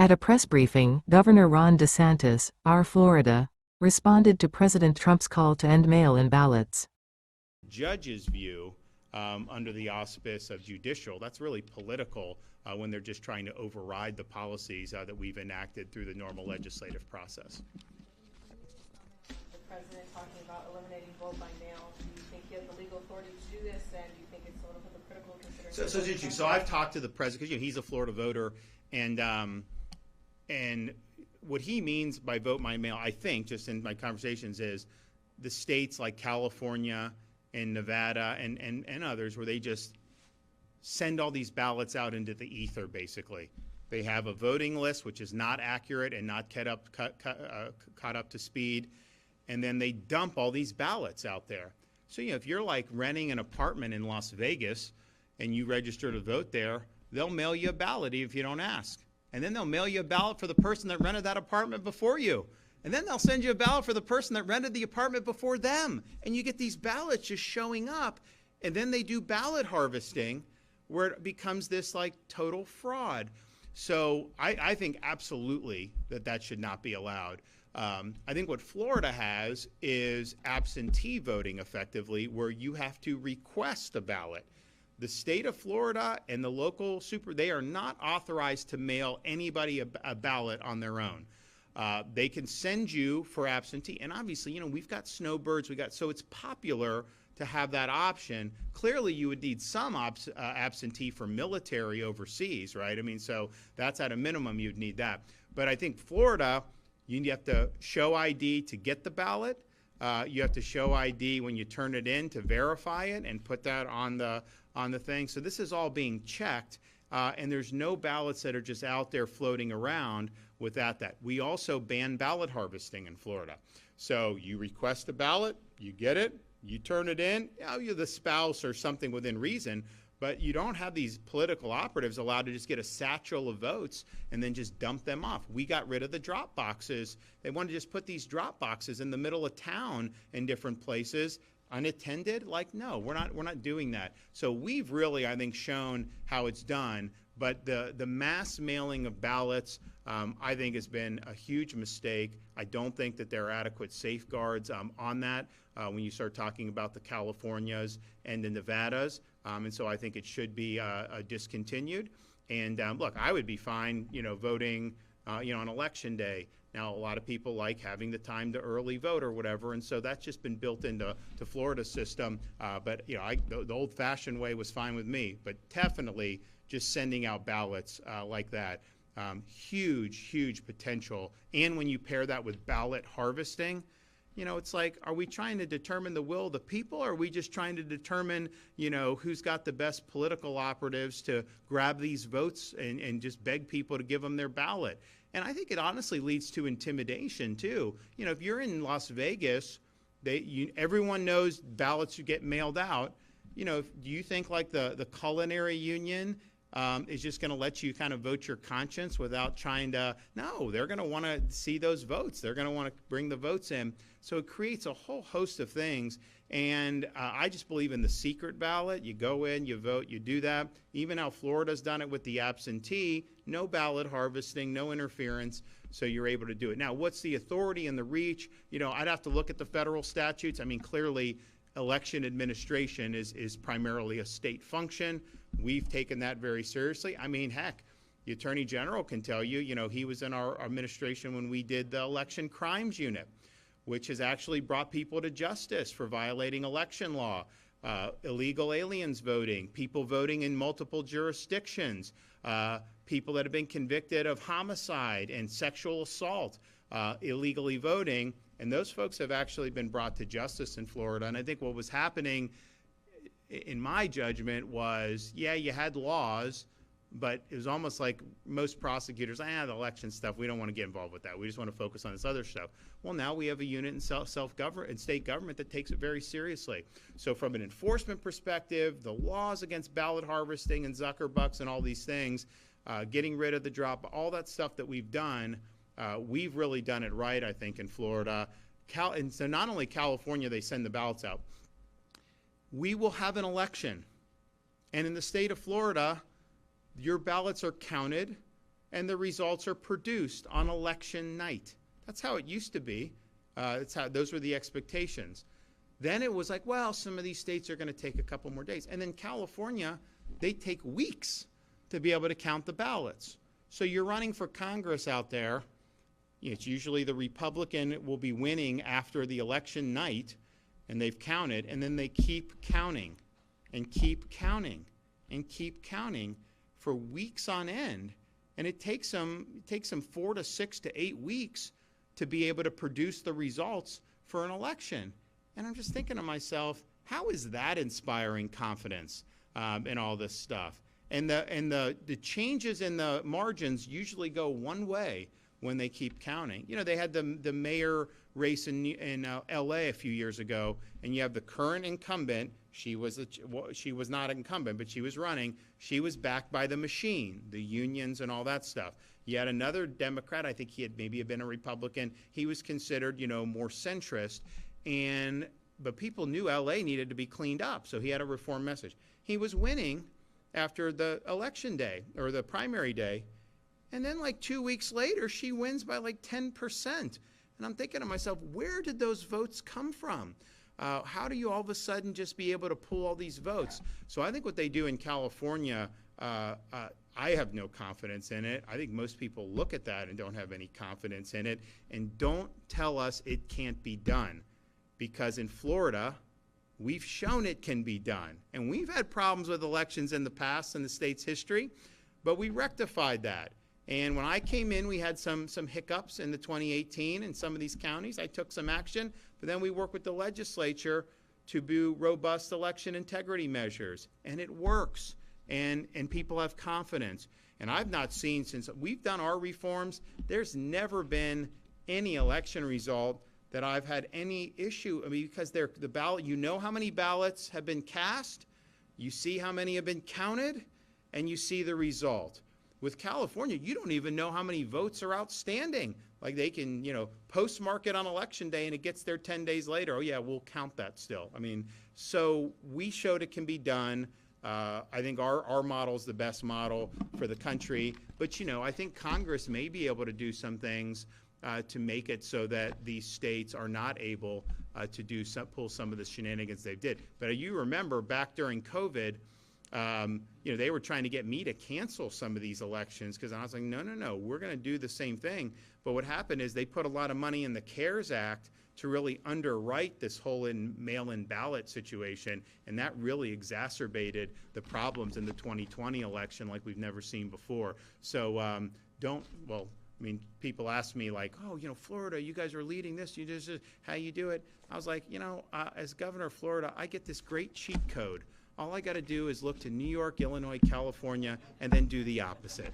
At a press briefing, Governor Ron DeSantis, R. Florida, responded to President Trump's call to end mail-in ballots. Judge's view, under the auspice of judicial, that's really political when they're just trying to override the policies that we've enacted through the normal legislative process. The president talking about eliminating vote by mail. Do you think he has the legal authority to do this, and do you think it's sort of hypocritical considering? So it's interesting. So I've talked to the president because he's a Florida voter, and what he means by vote by mail, I think, just in my conversations, is the states like California and Nevada and others where they just send all these ballots out into the ether, basically. They have a voting list which is not accurate and not caught up to speed, and then they dump all these ballots out there. So, if you're like renting an apartment in Las Vegas and you register to vote there, they'll mail you a ballot if you don't ask. And then they'll mail you a ballot for the person that rented that apartment before you. And then they'll send you a ballot for the person that rented the apartment before them. And you get these ballots just showing up. And then they do ballot harvesting where it becomes this like total fraud. So I think absolutely that should not be allowed. I think what Florida has is absentee voting effectively, where you have to request a ballot. The state of Florida and the local they are not authorized to mail anybody a ballot on their own. They can send you for absentee, and obviously, we've got snowbirds, so it's popular to have that option. Clearly, you would need some absentee for military overseas, right? I mean, so that's at a minimum, you'd need that. But I think Florida, you have to show ID to get the ballot. You have to show ID when you turn it in to verify it and put that on the thing. So this is all being checked, and there's no ballots that are just out there floating around without that. We also ban ballot harvesting in Florida. So you request a ballot, you get it, you turn it in, you're the spouse or something within reason, but you don't have these political operatives allowed to just get a satchel of votes and then just dump them off. We got rid of the drop boxes. They want to just put these drop boxes in the middle of town in different places, unattended. Like, no, we're not doing that. So we've really, I think, shown how it's done. But the mass mailing of ballots, I think, has been a huge mistake. I don't think that there are adequate safeguards on that when you start talking about the Californias and the Nevadas. And so I think it should be discontinued. And look, I would be fine, voting, on election day. Now, a lot of people like having the time to early vote or whatever, and so that's just been built into Florida's system. But the old-fashioned way was fine with me. But definitely, just sending out ballots like that, huge potential. And when you pair that with ballot harvesting, it's like, are we trying to determine the will of the people, or are we just trying to determine, who's got the best political operatives to grab these votes and just beg people to give them their ballot? And I think it honestly leads to intimidation, too. If you're in Las Vegas, everyone knows ballots get mailed out. Do you think like the culinary union is just going to let you kind of vote your conscience without trying to? No, they're going to want to see those votes. They're going to want to bring the votes in. So it creates a whole host of things. And I just believe in the secret ballot. You go in, you vote, you do that. Even how Florida's done it with the absentee, no ballot harvesting, no interference, so you're able to do it. Now, what's the authority and the reach? I'd have to look at the federal statutes. I mean, clearly, election administration is primarily a state function. We've taken that very seriously. I mean, heck, the Attorney General can tell you, he was in our administration when we did the election crimes unit, which has actually brought people to justice for violating election law, illegal aliens voting, people voting in multiple jurisdictions, people that have been convicted of homicide and sexual assault, illegally voting. And those folks have actually been brought to justice in Florida. And I think what was happening, in my judgment, was, you had laws, but it was almost like most prosecutors, the election stuff, we don't want to get involved with that. We just want to focus on this other stuff. Well, now we have a unit in self-government and state government that takes it very seriously. So from an enforcement perspective, the laws against ballot harvesting and Zuckerbucks and all these things, getting rid of the drop, all that stuff that we've done, we've really done it right, I think, in Florida. And so not only California, they send the ballots out. We will have an election. And in the state of Florida, your ballots are counted. and the results are produced on election night. That's how it used to be. Those were the expectations. Then it was like, well, some of these states are going to take a couple more days. And then California, they take weeks to be able to count the ballots. So you're running for Congress out there. It's usually the Republican will be winning after the election night, and they've counted, and then they keep counting and keep counting and keep counting for weeks on end. And it takes them 4 to 6 to 8 weeks to be able to produce the results for an election. And I'm just thinking to myself, how is that inspiring confidence in all this stuff? And the changes in the margins usually go one way when they keep counting. You know, they had the mayor race in L.A. a few years ago, and you have the current incumbent. She was not incumbent, but she was running. She was backed by the machine, the unions and all that stuff. You had another Democrat. I think he had maybe been a Republican. He was considered, more centrist, but people knew L.A. needed to be cleaned up, so he had a reform message. He was winning after the election day or the primary day. And then like 2 weeks later, she wins by like 10%. And I'm thinking to myself, where did those votes come from? How do you all of a sudden just be able to pull all these votes? So I think what they do in California, I have no confidence in it. I think most people look at that and don't have any confidence in it. And don't tell us it can't be done. Because in Florida, we've shown it can be done. And we've had problems with elections in the past in the state's history, but we rectified that. And when I came in, we had some hiccups in the 2018 in some of these counties. I took some action, but then we worked with the legislature to do robust election integrity measures. And it works, and people have confidence. And I've not seen, since we've done our reforms, there's never been any election result that I've had any issue. I mean, because the ballot, you know how many ballots have been cast, you see how many have been counted, and you see the result. With California, you don't even know how many votes are outstanding. Like they can, postmark it on election day and it gets there 10 days later. Oh yeah, we'll count that still. I mean, so we showed it can be done. I think our model is the best model for the country. But, I think Congress may be able to do some things to make it so that these states are not able to pull some of the shenanigans they did. But you remember back during COVID, they were trying to get me to cancel some of these elections because I was like, no, we're going to do the same thing. But what happened is they put a lot of money in the CARES Act to really underwrite this whole mail-in ballot situation, and that really exacerbated the problems in the 2020 election like we've never seen before. So people ask me like, oh, Florida, you guys are leading this. You just how you do it? I was like, as governor of Florida, I get this great cheat code. All I got to do is look to New York, Illinois, California, and then do the opposite.